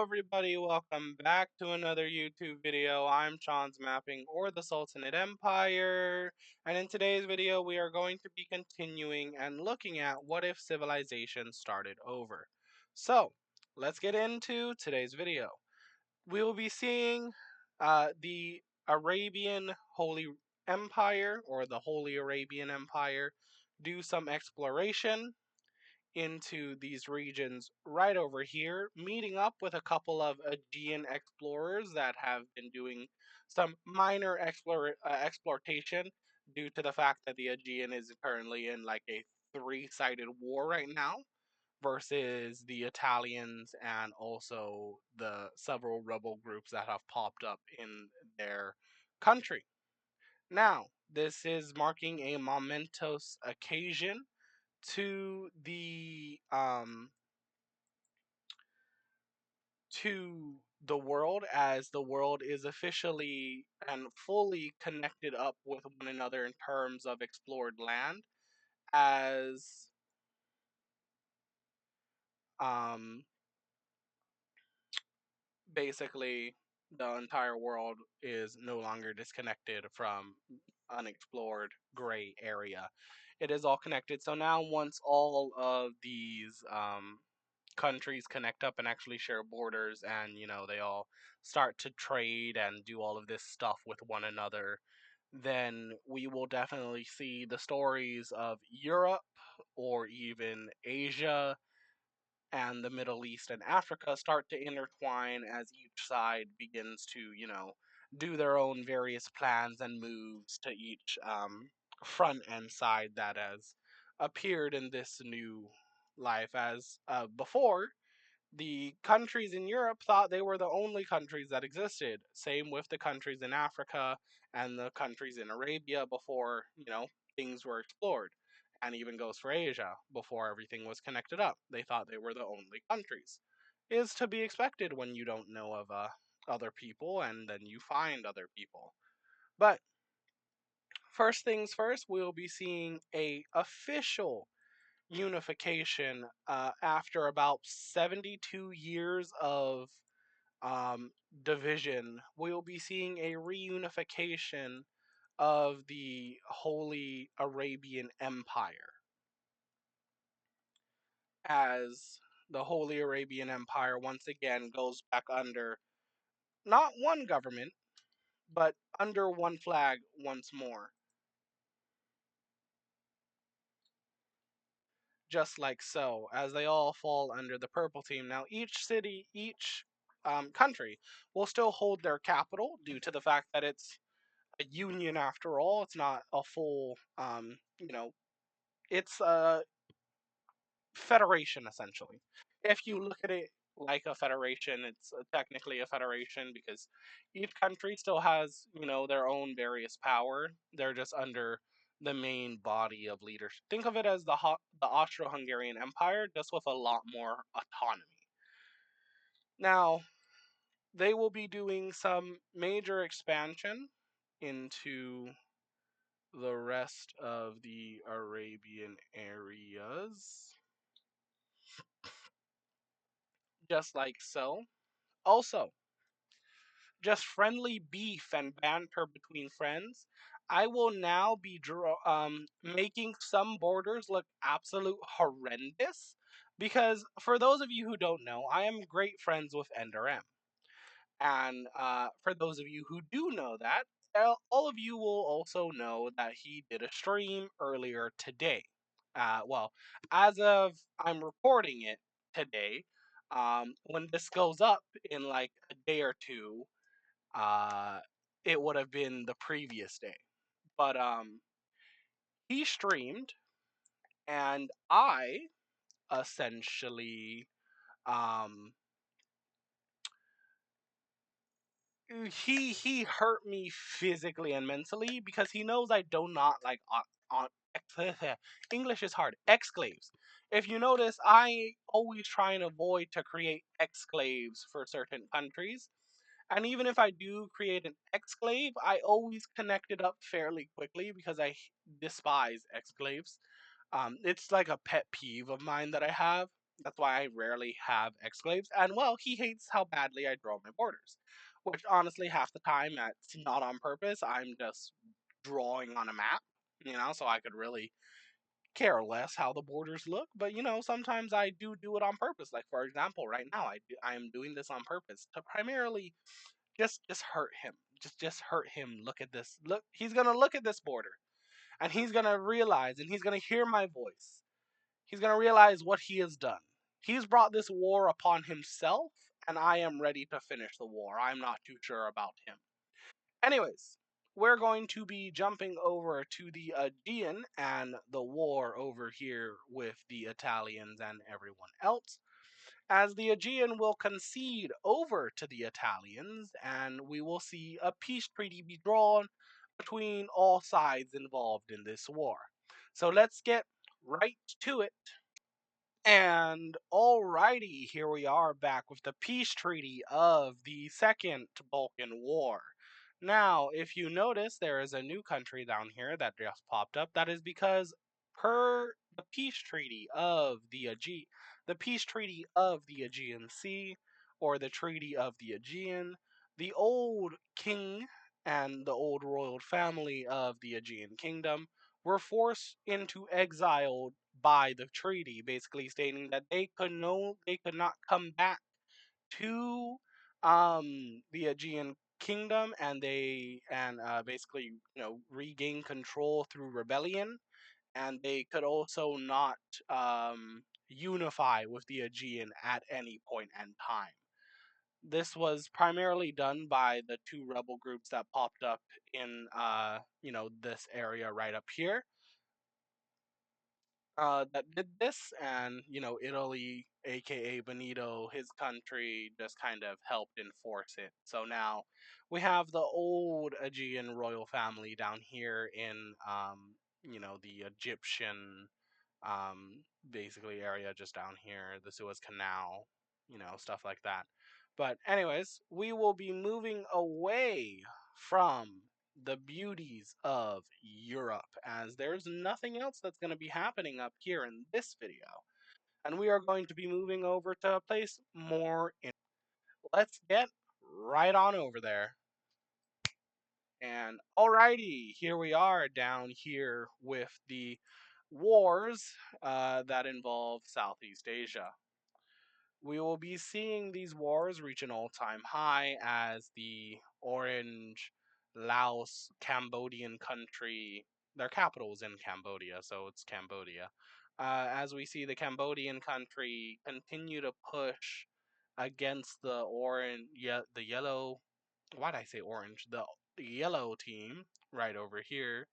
everybody, welcome back to another YouTube video. I'm Sean's Mapping or the Sultanate Empire, and in today's video we are going to be continuing and looking at what if civilization started over. So, let's get into today's video. We will be seeing the Arabian Holy Empire, or the Holy Arabian Empire, do some exploration into these regions right over here, meeting up with a couple of Aegean explorers that have been doing some minor exploitation due to the fact that the Aegean is currently in like a three-sided war right now versus the Italians and also the several rebel groups that have popped up in their country. Now, this is marking a momentous occasion to the world, as the world is officially and fully connected up with one another in terms of explored land, as um basically the entire world is no longer disconnected from unexplored gray area. It is all connected. So now once all of these countries connect up and actually share borders, and they all start to trade and do all of this stuff with one another, then we will definitely see the stories of Europe or even Asia and the Middle East and Africa start to intertwine as each side begins to, do their own various plans and moves to each front end side that has appeared in this new life. As before, the countries in Europe thought they were the only countries that existed. Same with the countries in Africa and the countries in Arabia before, things were explored. And even goes for Asia before everything was connected up. They thought they were the only countries. Is to be expected when you don't know of other people and then you find other people. But first things first, we'll be seeing a official unification after about 72 years of um, division. We'll be seeing a reunification of the Holy Arabian Empire, as the Holy Arabian Empire once again goes back under not one government, but under one flag once more, just like so, as they all fall under the purple team. Now, each city, each country will still hold their capital due to the fact that it's a union after all. It's not a full, it's a federation essentially. If you look at it like a federation, it's technically a federation because each country still has, their own various power. They're just under the main body of leadership. Think of it as the Austro-Hungarian Empire, just with a lot more autonomy. Now, they will be doing some major expansion into the rest of the Arabian areas, just like so. Also, just friendly beef and banter between friends. I will now be making some borders look absolute horrendous, because for those of you who don't know, I am great friends with Ender M. And for those of you who do know that, all of you will also know that he did a stream earlier today. Well, as of I'm recording it today, when this goes up in like a day or two, uh, it would have been the previous day. But he streamed, and I essentially um, he hurt me physically and mentally because he knows I do not like on English is hard. Exclaves. If you notice, I always try and avoid to create exclaves for certain countries. And even if I do create an exclave, I always connect it up fairly quickly because I despise exclaves. It's like a pet peeve of mine that I have. That's why I rarely have exclaves. And well, he hates how badly I draw my borders, which honestly, half the time, that's not on purpose. I'm just drawing on a map, so I could really care less how the borders look. But sometimes I do it on purpose. Like for example, right now I am doing this on purpose to primarily just hurt him. Just hurt him. Look at this. Look, he's gonna look at this border, and he's gonna realize, and he's gonna hear my voice. He's gonna realize what he has done. He's brought this war upon himself, and I am ready to finish the war. I'm not too sure about him. Anyways, we're going to be jumping over to the Aegean and the war over here with the Italians and everyone else, as the Aegean will concede over to the Italians, and we will see a peace treaty be drawn between all sides involved in this war. So let's get right to it. And alrighty, here we are back with the peace treaty of the Second Balkan War. Now, if you notice, there is a new country down here that just popped up. That is because, per the peace treaty of the peace treaty of the Aegean Sea, or the Treaty of the Aegean, the old king and the old royal family of the Aegean kingdom were forced into exile by the treaty, basically stating that they could not come back to the Aegean kingdom, and basically regain control through rebellion, and they could also not unify with the Aegean at any point in time. This was primarily done by the two rebel groups that popped up in this area right up here, that did this, and Italy, aka Benito, his country, just kind of helped enforce it. So now we have the old Aegean royal family down here in the Egyptian basically area just down here, the Suez Canal, stuff like that. But anyways, we will be moving away from the beauties of Europe, as there's nothing else that's going to be happening up here in this video. And we are going to be moving over to a place more in. Let's get right on over there. And alrighty, here we are down here with the wars that involve Southeast Asia. We will be seeing these wars reach an all-time high as the Orange, Laos, Cambodian country, their capital is in Cambodia, so it's Cambodia. As we see the Cambodian country continue to push against the orange, yeah, the yellow. Why did I say orange? The yellow team right over here.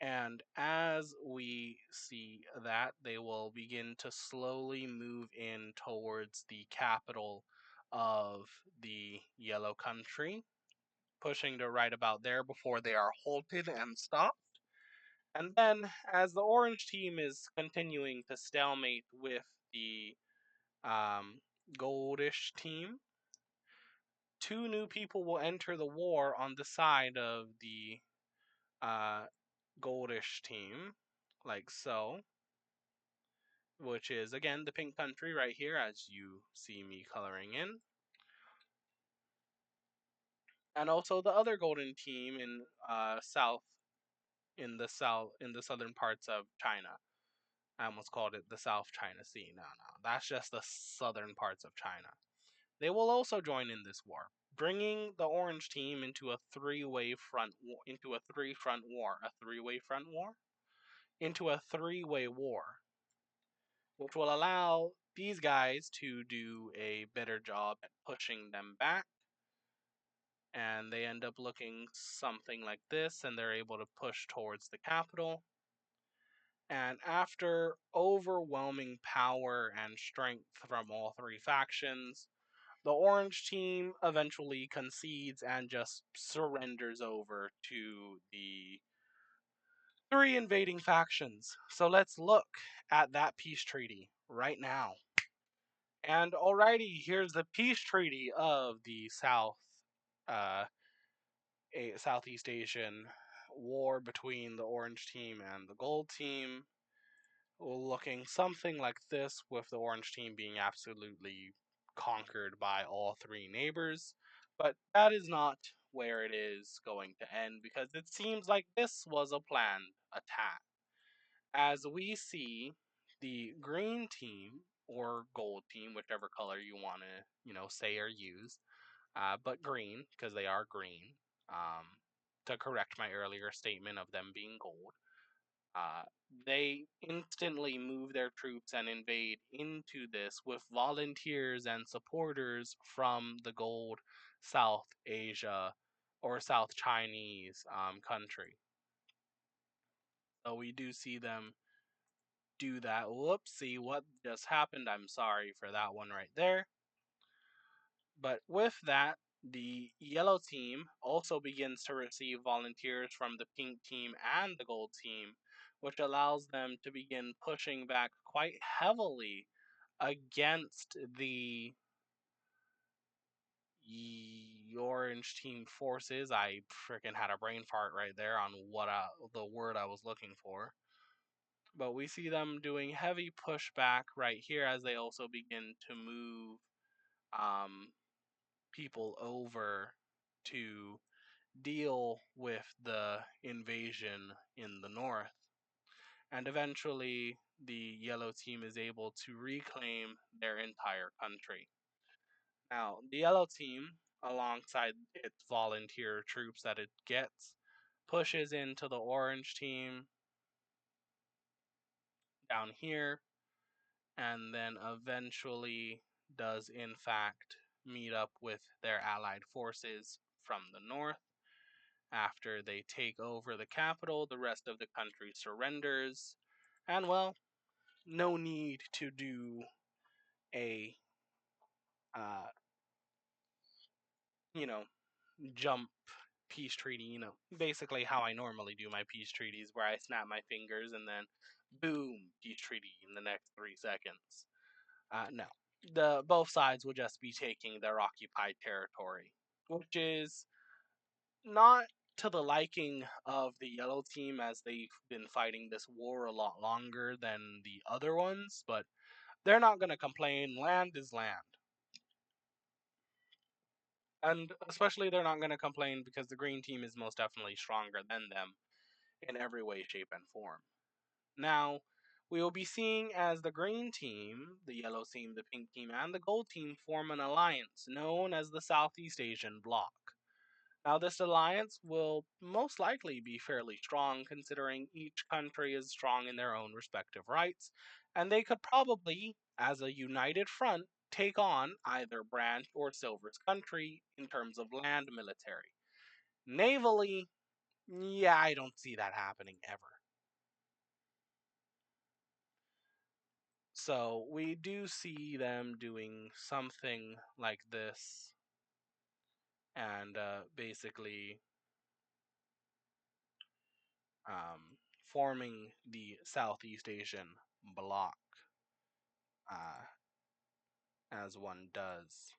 And as we see that, they will begin to slowly move in towards the capital of the yellow country, pushing to right about there before they are halted and stopped. And then, as the orange team is continuing to stalemate with the um, goldish team, two new people will enter the war on the side of the uh, goldish team, like so, which is again the pink country right here, as you see me coloring in, and also the other golden team in the southern parts of China. I almost called it the South China Sea. No, no, that's just the southern parts of China. They will also join in this war, bringing the orange team into a three-way war, which will allow these guys to do a better job at pushing them back. And they end up looking something like this, and they're able to push towards the capital. And after overwhelming power and strength from all three factions, the orange team eventually concedes and just surrenders over to the three invading factions. So let's look at that peace treaty right now. And alrighty, here's the peace treaty of the uh, Southeast Asian war between the orange team and the gold team. looking something like this, with the orange team being absolutely conquered by all three neighbors. But that is not where it is going to end, because it seems like this was a planned attack. As we see the green team or gold team, whichever color you want to, say or use, but green because they are green. Um, to correct my earlier statement of them being gold, uh, they instantly move their troops and invade into this with volunteers and supporters from the gold South Asia or South Chinese country. So we do see them do that. Whoopsie, what just happened? I'm sorry for that one right there. But with that, the yellow team also begins to receive volunteers from the pink team and the gold team, which allows them to begin pushing back quite heavily against the orange team forces. I freaking had a brain fart right there on the word I was looking for. But we see them doing heavy pushback right here as they also begin to move um, people over to deal with the invasion in the north. And eventually, the yellow team is able to reclaim their entire country. Now, the yellow team, alongside its volunteer troops that it gets, pushes into the orange team down here, and then eventually does, in fact, meet up with their allied forces from the north. After they take over the capital, the rest of the country surrenders. And well, no need to do a, uh, you know, jump peace treaty, basically how I normally do my peace treaties, where I snap my fingers and then boom, peace treaty in the next 3 seconds. No. The both sides will just be taking their occupied territory, which is not to the liking of the yellow team, as they've been fighting this war a lot longer than the other ones, but they're not going to complain. Land is land. And especially they're not going to complain because the green team is most definitely stronger than them in every way, shape, and form. Now, we will be seeing as the green team, the yellow team, the pink team, and the gold team form an alliance known as the Southeast Asian Bloc. Now, this alliance will most likely be fairly strong, considering each country is strong in their own respective rights, and they could probably, as a united front, take on either Branch or Silver's country in terms of land military. Navally, yeah, I don't see that happening ever. So, we do see them doing something like this, and basically forming the Southeast Asian bloc, uh, as one does,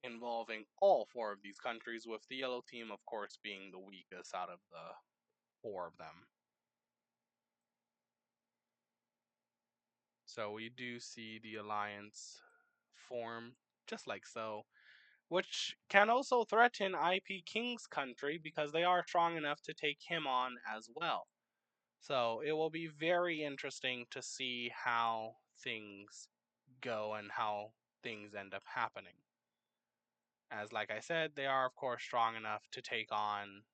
involving all four of these countries, with the yellow team, of course, being the weakest out of the four of them. So we do see the alliance form just like so, which can also threaten IP King's country because they are strong enough to take him on as well. So it will be very interesting to see how things go and how things end up happening. As, like I said, they are, of course, strong enough to take on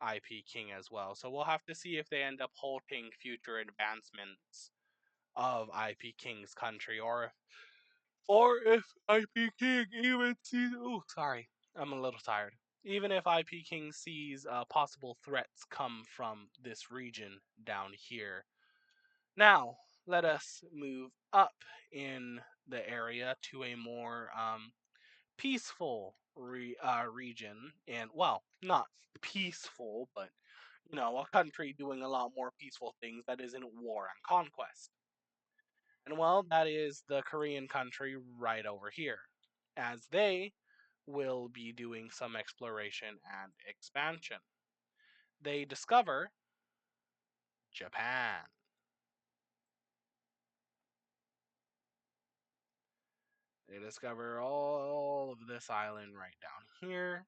IP King as well. So we'll have to see if they end up halting future advancements of IP King's country, or if IP King even sees. Oh, sorry, I'm a little tired. Even if IP King sees possible threats come from this region down here. Now, let us move up in the area to a more peaceful region. And, well, not peaceful, but, a country doing a lot more peaceful things that isn't war and conquest. And well, that is the Korean country right over here, as they will be doing some exploration and expansion. They discover Japan. They discover all of this island right down here.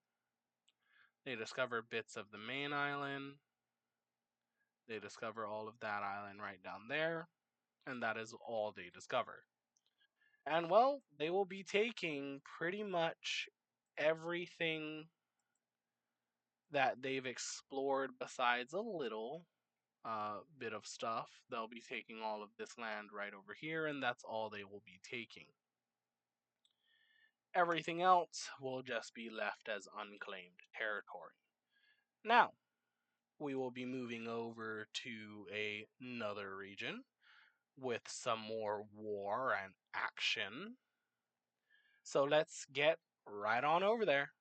They discover bits of the main island. They discover all of that island right down there. And that is all they discover. And well, they will be taking pretty much everything that they've explored besides a little bit of stuff. They'll be taking all of this land right over here, and that's all they will be taking. Everything else will just be left as unclaimed territory. Now, we will be moving over to another region with some more war and action. So let's get right on over there.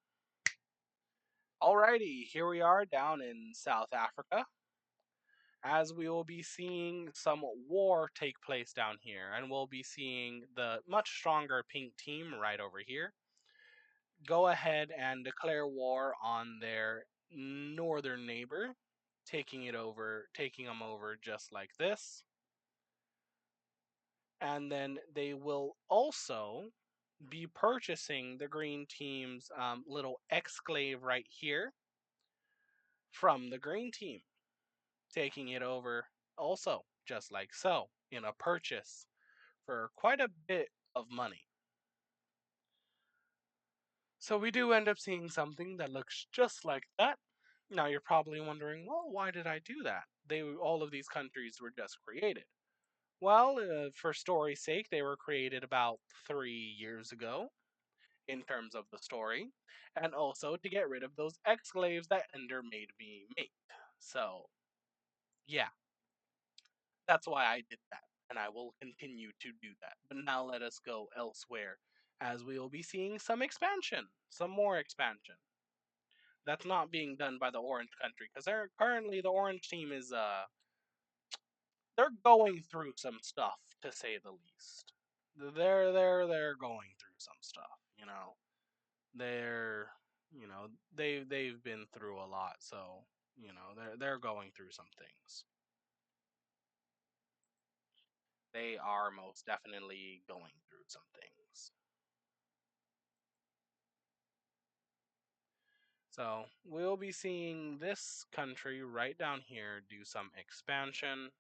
Alrighty, here we are down in South Africa, as we will be seeing some war take place down here, and we'll be seeing the much stronger pink team right over here go ahead and declare war on their northern neighbor, taking them over just like this. And then they will also be purchasing the green team's little exclave right here from the green team, taking it over also just like so in a purchase for quite a bit of money. So we do end up seeing something that looks just like that. Now you're probably wondering, well, why did I do that? All of these countries were just created. Well, for story's sake, they were created about 3 years ago in terms of the story, and also to get rid of those exclaves that Ender made me make. So, yeah, that's why I did that, and I will continue to do that. But now let us go elsewhere, as we will be seeing some expansion, some more expansion. That's not being done by the Orange country, because they're currently the Orange team is they're going through some stuff, to say the least. They're going through some stuff, you know. They're they've been through a lot, so they're going through some things. They are most definitely going through some things. So we'll be seeing this country right down here do some expansion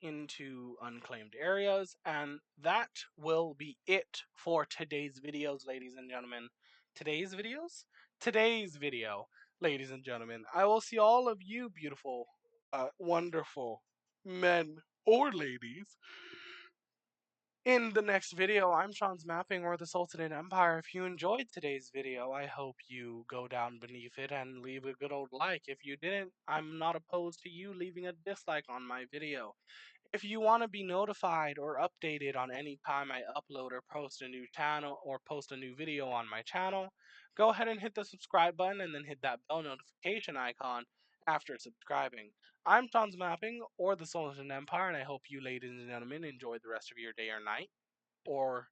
into unclaimed areas, and that will be it for today's videos, ladies and gentlemen. Today's videos? Today's video, ladies and gentlemen. I will see all of you beautiful, wonderful men or ladies in the next video. I'm Sean's Mapping, or the Sultanate Empire. If you enjoyed today's video, I hope you go down beneath it and leave a good old like. If you didn't, I'm not opposed to you leaving a dislike on my video. If you want to be notified or updated on any time I upload or post a new channel or post a new video on my channel, go ahead and hit the subscribe button and then hit that bell notification icon after subscribing. I'm Tom's Mapping, or the Sultan Empire, and I hope you ladies and gentlemen enjoy the rest of your day or night, or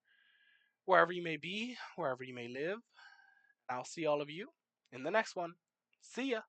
wherever you may be, wherever you may live. I'll see all of you in the next one. See ya!